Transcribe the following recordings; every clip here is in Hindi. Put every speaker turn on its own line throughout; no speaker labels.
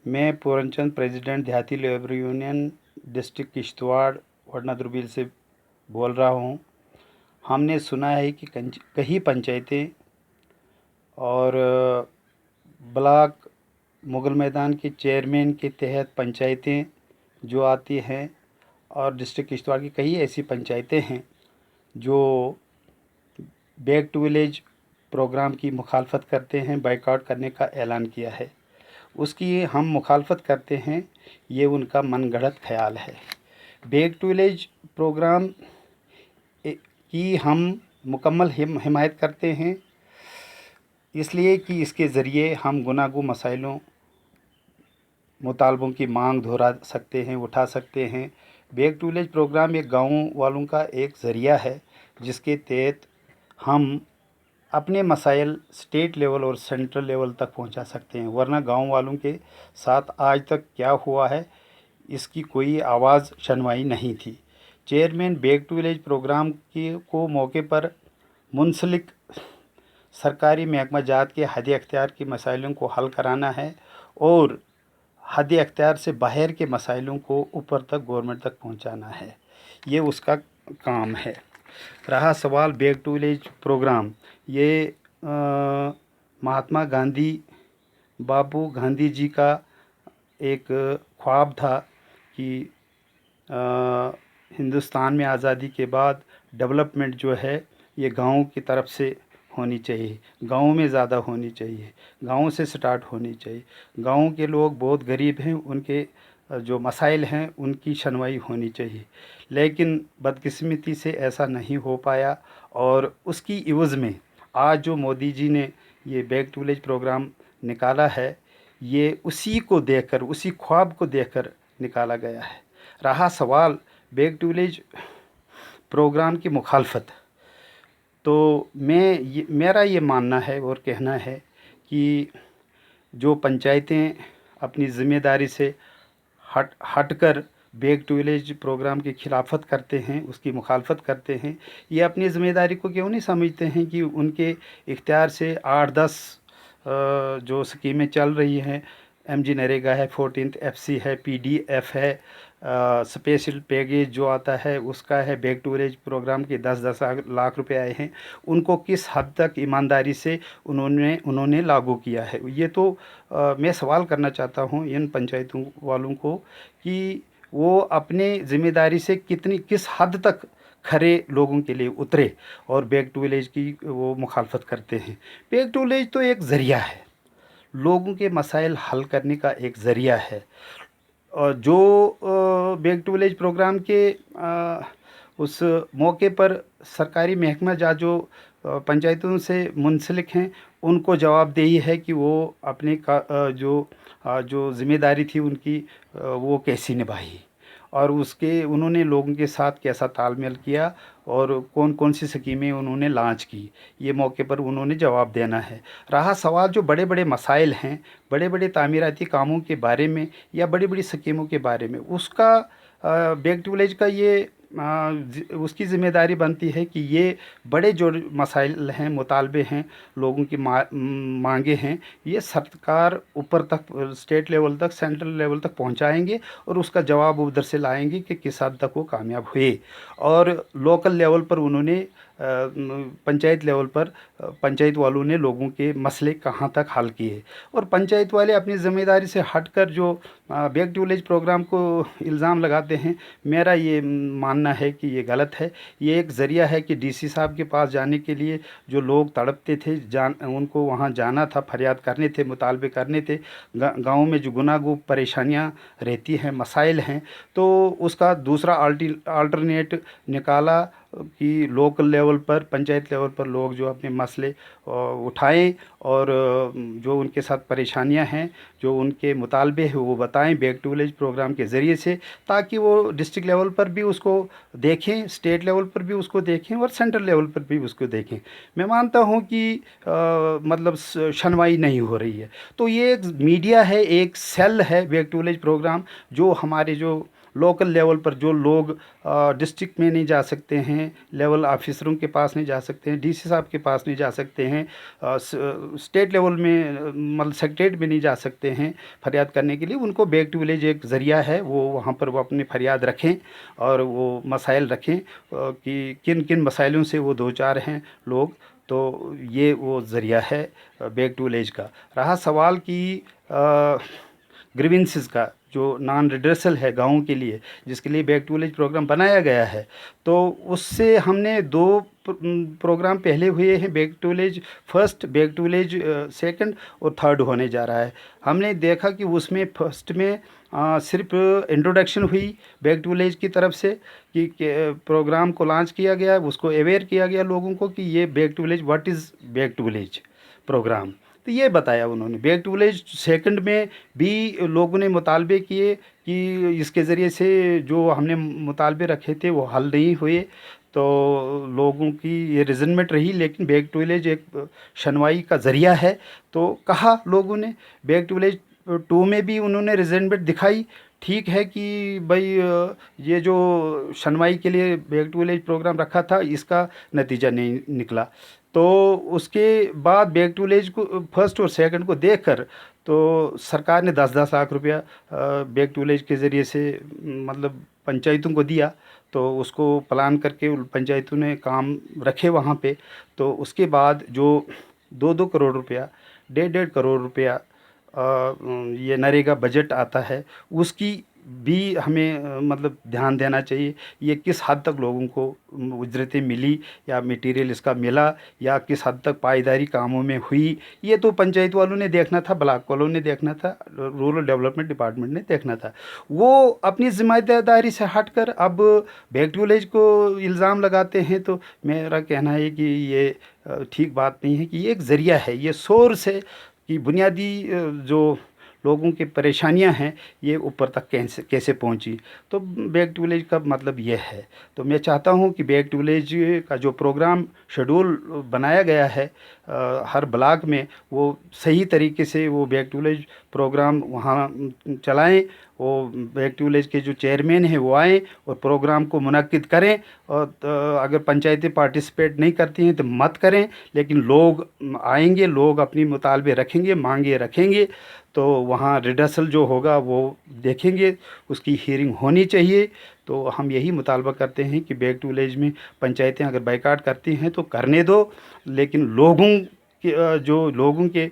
मैं पूरनचंद प्रेसिडेंट देहाती लेबर यूनियन डिस्ट्रिक्ट किश्तवाड़ वरना दुर्बील से बोल रहा हूँ। हमने सुना है कि कई पंचायतें और ब्लॉक मुगल मैदान के चेयरमैन के तहत पंचायतें जो आती हैं और डिस्ट्रिक्ट किश्तवाड़ की कई ऐसी पंचायतें हैं जो बैक टू विलेज प्रोग्राम की मुखालफत करते हैं, बाइकआउट करने का ऐलान किया है। उसकी हम मुखालफत करते हैं, ये उनका मनगढ़ंत ख्याल है। बैक टू विलेज प्रोग्राम की हम मुकम्मल हिमायत करते हैं, इसलिए कि इसके ज़रिए हम गुनागो मसाइलों मुतालबों की मांग दोहरा सकते हैं, उठा सकते हैं। बैक टू विलेज प्रोग्राम एक गाँव वालों का एक ज़रिया है जिसके तहत हम अपने मसाइल स्टेट लेवल और सेंट्रल लेवल तक पहुंचा सकते हैं। वरना गांव वालों के साथ आज तक क्या हुआ है, इसकी कोई आवाज़ सुनवाई नहीं थी। Chairman back to village program को मौके पर मुंसलिक सरकारी महकमा जात के हद अख्तियार के मसाइलों को हल कराना है और हद अख्तियार से बाहर के मसाइलों को ऊपर तक गवर्नमेंट तक पहुंचाना है। ये उसका काम है। रहा सवाल बैक टू विलेज प्रोग्राम, ये महात्मा गांधी बाबू गांधी जी का एक ख्वाब था कि हिंदुस्तान में आज़ादी के बाद डेवलपमेंट जो है ये गाँव की तरफ से होनी चाहिए, गाँव में ज़्यादा होनी चाहिए, गाँव से स्टार्ट होनी चाहिए। गाँव के लोग बहुत गरीब हैं, उनके जो मसाइल हैं उनकी सुनवाई होनी चाहिए, लेकिन बदकिस्मती से ऐसा नहीं हो पाया। और उसकी इवज़ में आज जो मोदी जी ने ये बैक टू विलेज प्रोग्राम निकाला है, ये उसी को देखकर, उसी ख्वाब को देखकर निकाला गया है। रहा सवाल बैक टू विलेज प्रोग्राम की मुखालफत, तो मेरा ये मानना है और कहना है कि जो पंचायतें अपनी ज़िम्मेदारी से हटकर बैक टू विलेज प्रोग्राम की खिलाफत करते हैं, उसकी मुखालफत करते हैं, ये अपनी ज़िम्मेदारी को क्यों नहीं समझते हैं कि उनके इख्तियार से 8-10 जो स्कीमें चल रही हैं, एमजी नरेगा है, 14th FC है, पीडीएफ है, स्पेशल पैकेज जो आता है उसका है, बैक टू विलेज प्रोग्राम के 10-10 लाख रुपए आए हैं, उनको किस हद तक ईमानदारी से उन्होंने लागू किया है। ये तो मैं सवाल करना चाहता हूँ इन पंचायतों वालों को कि वो अपने ज़िम्मेदारी से किस हद तक खरे लोगों के लिए उतरे और बैक टू विलेज की वो मुखालफत करते हैं। बैक टू विलेज तो एक ज़रिया है, लोगों के मसाइल हल करने का एक ज़रिया है। और जो बैक टू विलेज प्रोग्राम के उस मौके पर सरकारी महकमा जात जो पंचायतों से मुंसलिक हैं, उनको जवाबदेही है कि वो अपने जो ज़िम्मेदारी थी उनकी वो कैसी निभाई और उसके उन्होंने लोगों के साथ कैसा तालमेल किया और कौन कौन सी स्कीमें उन्होंने लॉन्च की, ये मौके पर उन्होंने जवाब देना है। रहा सवाल जो बड़े बड़े मसाइल हैं, बड़े बड़े तामीराती कामों के बारे में या बड़ी बड़ी स्कीमों के बारे में, उसका बैक टू विलेज का ये उसकी ज़िम्मेदारी बनती है कि ये बड़े जो मसाइल हैं, मुतालबे हैं, लोगों की मांगे हैं, ये सरकार ऊपर तक स्टेट लेवल तक, सेंट्रल लेवल तक पहुंचाएंगे और उसका जवाब उधर से लाएंगे कि किस हद तक वो कामयाब हुए। और लोकल लेवल पर उन्होंने पंचायत लेवल पर पंचायत वालों ने लोगों के मसले कहाँ तक हल किए और पंचायत वाले अपनी ज़िम्मेदारी से हटकर जो बैक टू विलेज प्रोग्राम को इल्ज़ाम लगाते हैं, मेरा ये मानना है कि ये गलत है। ये एक ज़रिया है कि डीसी साहब के पास जाने के लिए जो लोग तड़पते थे, उनको वहाँ जाना था, फरियाद करने थे, मुतालबे करने थे। गाँव में जो गुनागो परेशानियाँ रहती हैं, मसाइल हैं, तो उसका दूसरा अल्टरनेट निकाला कि लोकल लेवल पर, पंचायत लेवल पर लोग जो अपने मसले उठाएं और जो उनके साथ परेशानियां हैं, जो उनके मुतालबे हैं, वो बताएं बैक टू विलेज प्रोग्राम के ज़रिए से, ताकि वो डिस्ट्रिक्ट लेवल पर भी उसको देखें, स्टेट लेवल पर भी उसको देखें और सेंट्रल लेवल पर भी उसको देखें। मैं मानता हूं कि मतलब सुनवाई नहीं हो रही है, तो ये एक मीडिया है, एक सेल है बैक टू विलेज प्रोग्राम, जो हमारे जो लोकल लेवल पर जो लोग डिस्ट्रिक्ट में नहीं जा सकते हैं, लेवल ऑफिसरों के पास नहीं जा सकते हैं, डीसी साहब के पास नहीं जा सकते हैं, स्टेट लेवल में मतलब सेक्रेटरीट में नहीं जा सकते हैं फरियाद करने के लिए, उनको बैक टू विलेज एक ज़रिया है, वो वहाँ पर वो अपनी फरियाद रखें और वो मसाइल रखें कि किन किन मसाइलों से वो दो चार हैं लोग। तो ये वो ज़रिया है बैक टू विलेज का। रहा सवाल कि ग्रीवेंसेस का, जो नॉन रिड्रेसल है गाँव के लिए, जिसके लिए बैक टू विलेज प्रोग्राम बनाया गया है, तो उससे हमने दो प्रोग्राम पहले हुए हैं, back to village first, back to village second और थर्ड होने जा रहा है। हमने देखा कि उसमें फर्स्ट में सिर्फ इंट्रोडक्शन हुई बैक टू विलेज की तरफ से कि प्रोग्राम को लॉन्च किया गया, उसको अवेयर किया गया लोगों को कि ये back to village, what is back to village program, तो ये बताया उन्होंने। बैक टू विलेज सेकंड में भी लोगों ने मुतालबे किए कि इसके ज़रिए से जो हमने मुतालबे रखे थे वो हल नहीं हुए, तो लोगों की ये रिजनमेंट रही, लेकिन बैक टू विलेज एक शनवाई का ज़रिया है। तो कहा लोगों ने, बैक टू विलेज 2 में भी उन्होंने रिजनमेंट दिखाई, ठीक है कि भाई ये जो शनवाई के लिए बैक टू विलेज प्रोग्राम रखा था इसका नतीजा नहीं निकला। तो उसके बाद बैक टू विलेज को फर्स्ट और सेकंड को देखकर तो सरकार ने 10-10 लाख रुपया बैक टू विलेज के ज़रिए से मतलब पंचायतों को दिया, तो उसको प्लान करके उन पंचायतों ने काम रखे वहाँ पे। तो उसके बाद जो 2-2 करोड़ रुपया, 1.5 करोड़ रुपया ये नरेगा बजट आता है, उसकी भी हमें मतलब ध्यान देना चाहिए। ये किस हद तक लोगों को उजरतें मिली या मटेरियल इसका मिला या किस हद तक पायदारी कामों में हुई, ये तो पंचायत वालों ने देखना था, ब्लॉक वालों ने देखना था, रूरल डेवलपमेंट डिपार्टमेंट ने देखना था। वो अपनी जिम्मेदारी से हटकर अब बैक टू विलेज को इल्ज़ाम लगाते हैं, तो मेरा कहना है कि ये ठीक बात नहीं है। कि ये एक ज़रिया है, ये सोर्स है कि बुनियादी जो लोगों की परेशानियां हैं ये ऊपर तक कैसे कैसे पहुंची। तो बैक टू विलेज का मतलब ये है। तो मैं चाहता हूं कि बैक टू विलेज का जो प्रोग्राम शेड्यूल बनाया गया है हर ब्लॉक में, वो सही तरीके से वो बैक टू विलेज प्रोग्राम वहाँ चलाएं। वो बैक टू विलेज के जो चेयरमैन हैं वो आएँ और प्रोग्राम को मुनक्किद करें, और अगर पंचायतें पार्टिसिपेट नहीं करती हैं तो मत करें, लेकिन लोग आएंगे, लोग अपनी मुतालबे रखेंगे, मांगे रखेंगे, तो वहाँ रिडर्सल जो होगा वो देखेंगे, उसकी हियरिंग होनी चाहिए। तो हम यही मुतालबा करते हैं कि बैक टू विलेज में पंचायतें अगर बाइकाट करती हैं तो करने दो, लेकिन लोगों के लोगों के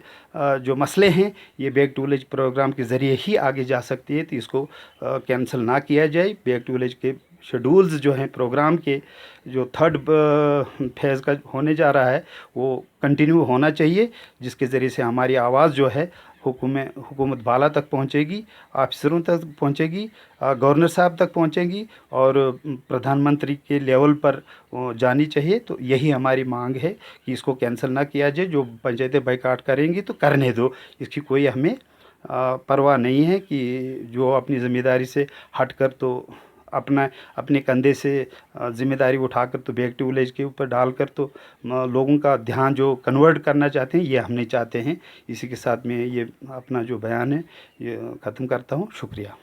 जो मसले हैं ये बैक टू विलेज प्रोग्राम के ज़रिए ही आगे जा सकती है। तो इसको कैंसिल ना किया जाए। बैक टू विलेज के शेड्यूल्स जो हैं प्रोग्राम के, जो थर्ड फेज़ का होने जा रहा है, वो कंटिन्यू होना चाहिए, जिसके ज़रिए से हमारी आवाज़ जो है हुकूमत वाला तक पहुंचेगी, ऑफिसरों तक पहुंचेगी, गवर्नर साहब तक पहुंचेगी और प्रधानमंत्री के लेवल पर जानी चाहिए। तो यही हमारी मांग है कि इसको कैंसिल ना किया जाए। जो पंचायतें बाइकाट करेंगी तो करने दो, इसकी कोई हमें परवाह नहीं है कि जो अपनी ज़िम्मेदारी से हटकर तो अपने कंधे से ज़िम्मेदारी उठाकर तो बैक टू विलेज के ऊपर डालकर तो लोगों का ध्यान जो कन्वर्ट करना चाहते हैं, ये हम नहीं चाहते हैं। इसी के साथ में ये अपना जो बयान है ये ख़त्म करता हूँ। शुक्रिया।